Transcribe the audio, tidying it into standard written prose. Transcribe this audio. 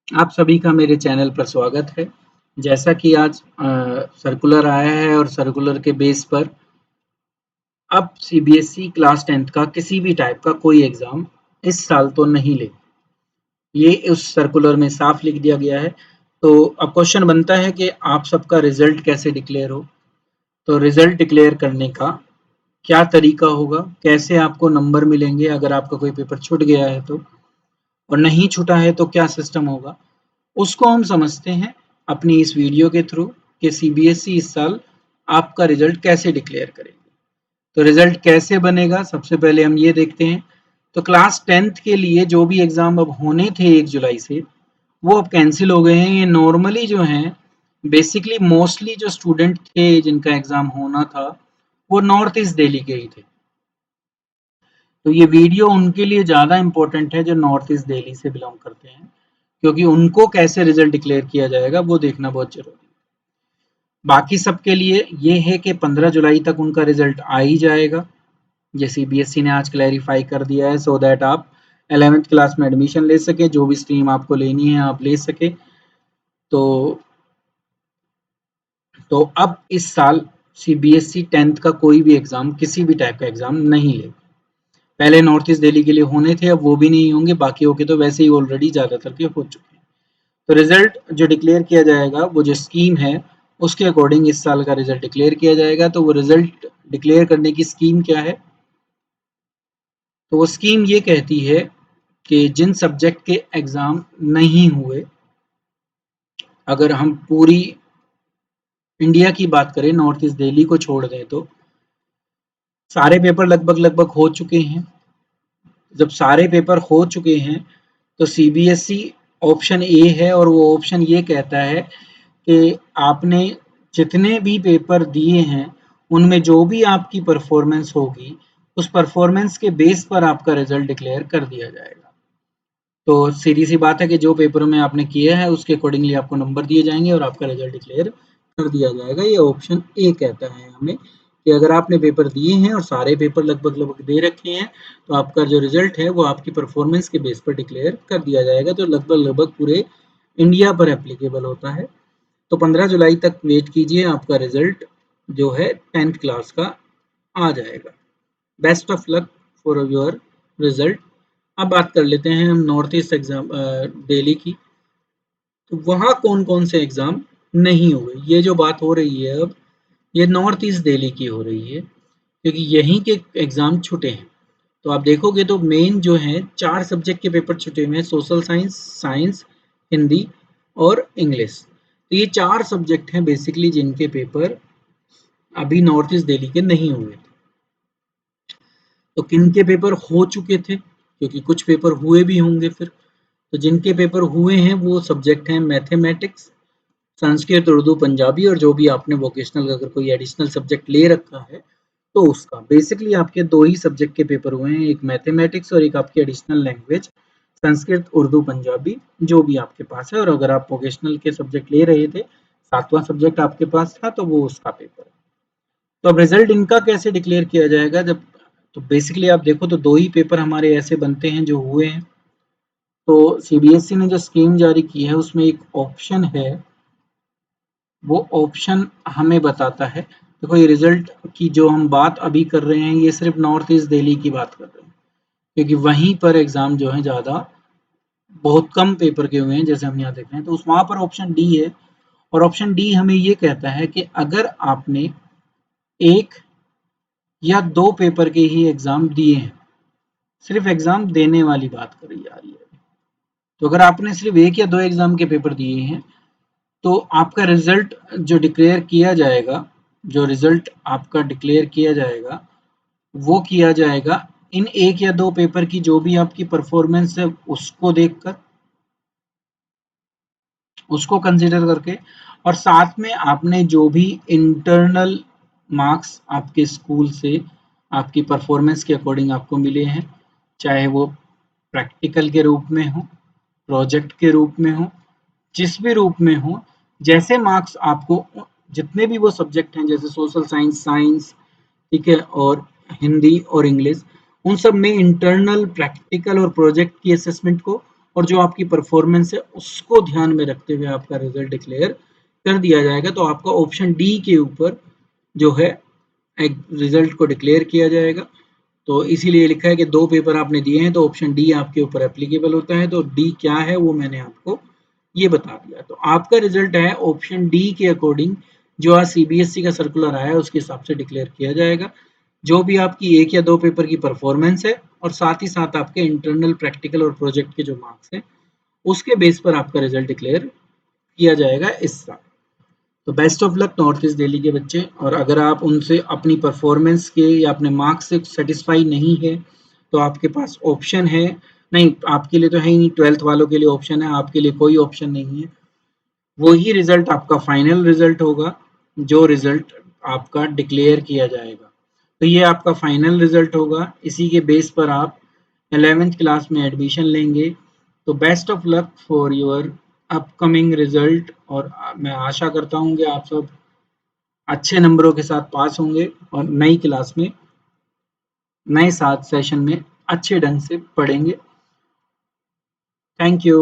आप सभी का मेरे चैनल पर स्वागत है। जैसा कि आज सर्कुलर आया है और सर्कुलर के बेस पर अब सीबीएसई क्लास 10th का किसी भी टाइप का कोई एग्ज़ाम इस साल तो नहीं ले। ये उस सर्कुलर में साफ लिख दिया गया है। तो अब क्वेश्चन बनता है कि आप सबका रिज़ल्ट कैसे डिक्लेयर हो? तो रिज़ल्ट डिक्लेयर करने का क्या तरीका होगा? कैसे आपको नंबर मिलेंगे अगर आपका कोई पेपर छूट गया है तो? और नहीं छूटा है तो क्या सिस्टम होगा? उसको हम समझते हैं अपनी इस वीडियो के थ्रू कि सीबीएसई इस साल आपका रिजल्ट कैसे डिक्लेयर करेगी। तो रिजल्ट कैसे बनेगा सबसे पहले हम ये देखते हैं। तो क्लास 10th के लिए जो भी एग्ज़ाम अब होने थे 1 जुलाई से वो अब कैंसिल हो गए हैं। ये नॉर्मली जो हैं बेसिकली मोस्टली जो स्टूडेंट थे जिनका एग्ज़ाम होना था वो नॉर्थ ईस्ट दिल्ली के ही थे। तो ये वीडियो उनके लिए ज़्यादा इम्पोर्टेंट है जो नॉर्थ ईस्ट दिल्ली से बिलोंग करते हैं, क्योंकि उनको कैसे रिजल्ट डिक्लेयर किया जाएगा वो देखना बहुत ज़रूरी है। बाकी सबके लिए ये है कि 15 जुलाई तक उनका रिजल्ट आ ही जाएगा। ये सीबीएसई ने आज क्लैरिफाई कर दिया है सो दैट आप 11th क्लास में एडमिशन ले सके, जो भी स्ट्रीम आपको लेनी है आप ले सके। तो अब इस साल सीबीएसई 10th का कोई भी एग्ज़ाम किसी भी टाइप का एग्ज़ाम नहीं ले। पहले नॉर्थ ईस्ट दिल्ली के लिए होने थे, अब वो भी नहीं होंगे, बाकियों के तो वैसे ही ऑलरेडी ज़्यादातर के हो चुके हैं। तो रिजल्ट जो डिक्लेयर किया जाएगा वो जो स्कीम है उसके अकॉर्डिंग इस साल का रिजल्ट डिक्लेयर किया जाएगा। तो वो रिजल्ट डिक्लेयर करने की स्कीम क्या है? तो वो स्कीम ये कहती है कि जिन सब्जेक्ट के एग्ज़ाम नहीं हुए, अगर हम पूरी इंडिया की बात करें, नॉर्थ ईस्ट दिल्ली को छोड़ दें तो सारे पेपर लगभग हो चुके हैं। जब सारे पेपर हो चुके हैं तो सीबीएसई ऑप्शन ए है और वो ऑप्शन ये कहता है कि आपने जितने भी पेपर दिए हैं उनमें जो भी आपकी परफॉर्मेंस होगी उस परफॉर्मेंस के बेस पर आपका रिजल्ट डिक्लेयर कर दिया जाएगा। तो सीधी सी बात है कि जो पेपरों में आपने किया है उसके अकॉर्डिंगली आपको नंबर दिए जाएंगे और आपका रिजल्ट डिक्लेयर कर दिया जाएगा। ये ऑप्शन ए कहता है हमें कि अगर आपने पेपर दिए हैं और सारे पेपर लगभग दे रखे हैं तो आपका जो रिजल्ट है वो आपकी परफॉर्मेंस के बेस पर डिक्लेयर कर दिया जाएगा, जो लगभग पूरे इंडिया पर एप्लीकेबल होता है। तो 15 जुलाई तक वेट कीजिए, आपका रिजल्ट जो है 10th क्लास का आ जाएगा। Best of luck for your result. अब बात कर लेते हैं हम नॉर्थ ईस्ट एग्जाम दिल्ली की। तो वहाँ कौन कौन से एग्जाम नहीं हुए, ये जो बात हो रही है अब ये नॉर्थ ईस्ट दिल्ली की हो रही है क्योंकि यहीं के एग्जाम छूटे हैं। तो आप देखोगे तो मेन जो है 4 सब्जेक्ट के पेपर छूटे हुए हैं, सोशल साइंस, साइंस, हिंदी और इंग्लिश। तो ये 4 सब्जेक्ट हैं बेसिकली जिनके पेपर अभी नॉर्थ ईस्ट दिल्ली के नहीं हुए। तो किन के पेपर हो चुके थे, क्योंकि कुछ पेपर हुए भी होंगे फिर। तो जिनके पेपर हुए हैं वो सब्जेक्ट हैं मैथमेटिक्स, संस्कृत, उर्दू, पंजाबी और जो भी आपने वोकेशनल अगर कोई एडिशनल सब्जेक्ट ले रखा है तो उसका। बेसिकली आपके 2 ही सब्जेक्ट के पेपर हुए हैं, एक मैथमेटिक्स और एक आपकी एडिशनल लैंग्वेज संस्कृत, उर्दू, पंजाबी जो भी आपके पास है। और अगर आप वोकेशनल के सब्जेक्ट ले रहे थे, 7वां सब्जेक्ट आपके पास था तो वो उसका पेपर है। तो अब रिजल्ट इनका कैसे डिक्लेयर किया जाएगा? जब तो बेसिकली आप देखो तो 2 ही पेपर हमारे ऐसे बनते हैं जो हुए हैं। तो सीबीएसई ने जो स्कीम जारी की है उसमें एक ऑप्शन है, वो ऑप्शन हमें बताता है। देखो ये रिजल्ट की जो हम बात अभी कर रहे हैं ये सिर्फ नॉर्थ ईस्ट दिल्ली की बात कर रहे हैं, क्योंकि वहीं पर एग्जाम जो है ज़्यादा बहुत कम पेपर के हुए हैं जैसे हम यहाँ देख रहे हैं। तो उस वहाँ पर ऑप्शन डी है और ऑप्शन डी हमें ये कहता है कि अगर आपने एक या 2 पेपर के ही एग्जाम दिए हैं, सिर्फ एग्जाम देने वाली बात करी जा रही है। तो अगर आपने सिर्फ 1 या 2 एग्जाम के पेपर दिए हैं तो आपका रिजल्ट जो डिक्लेयर किया जाएगा, जो रिजल्ट आपका डिक्लेयर किया जाएगा वो किया जाएगा इन 1 या 2 पेपर की जो भी आपकी परफॉर्मेंस है उसको देखकर, उसको कंसीडर करके, और साथ में आपने जो भी इंटरनल मार्क्स आपके स्कूल से आपकी परफॉर्मेंस के अकॉर्डिंग आपको मिले हैं, चाहे वो प्रैक्टिकल के रूप में हो, प्रोजेक्ट के रूप में हो, जिस भी रूप में हो, जैसे मार्क्स आपको जितने भी वो सब्जेक्ट हैं जैसे सोशल साइंस, साइंस, ठीक है, और हिंदी और इंग्लिश, उन सब में इंटरनल, प्रैक्टिकल और प्रोजेक्ट की असेसमेंट को और जो आपकी परफॉर्मेंस है उसको ध्यान में रखते हुए आपका रिजल्ट डिक्लेयर कर दिया जाएगा। तो आपका ऑप्शन डी के ऊपर जो है एक रिजल्ट को डिक्लेयर किया जाएगा। तो इसीलिए लिखा है कि 2 पेपर आपने दिए हैं तो ऑप्शन डी आपके ऊपर एप्लीकेबल होता है। तो डी क्या है वो मैंने आपको ये बता दिया। तो आपका रिजल्ट है ऑप्शन डी के अकॉर्डिंग जो आज सीबीएसई का सर्कुलर आया है उसके हिसाब से डिक्लेयर किया जाएगा। जो भी आपकी 1 या 2 पेपर की परफॉर्मेंस है और साथ ही साथ आपके इंटरनल, प्रैक्टिकल और प्रोजेक्ट के जो मार्क्स हैं, उसके बेस पर आपका रिजल्ट डिक्लेयर किया जाएगा इस साल। तो best of luck north east Delhi के बच्चे। और अगर आप उनसे अपनी परफॉर्मेंस के या अपने मार्क्स से सेटिस्फाई नहीं है तो आपके पास ऑप्शन है, नहीं आपके लिए तो है ही नहीं, 12th वालों के लिए ऑप्शन है, आपके लिए कोई ऑप्शन नहीं है। वही रिजल्ट आपका फाइनल रिजल्ट होगा जो रिजल्ट आपका डिक्लेयर किया जाएगा। तो ये आपका फाइनल रिजल्ट होगा, इसी के बेस पर आप 11th क्लास में एडमिशन लेंगे। तो best of luck for your upcoming result. और मैं आशा करता हूँ कि आप सब अच्छे नंबरों के साथ पास होंगे और नई क्लास में नए साथ सेशन में अच्छे ढंग से पढ़ेंगे। Thank you.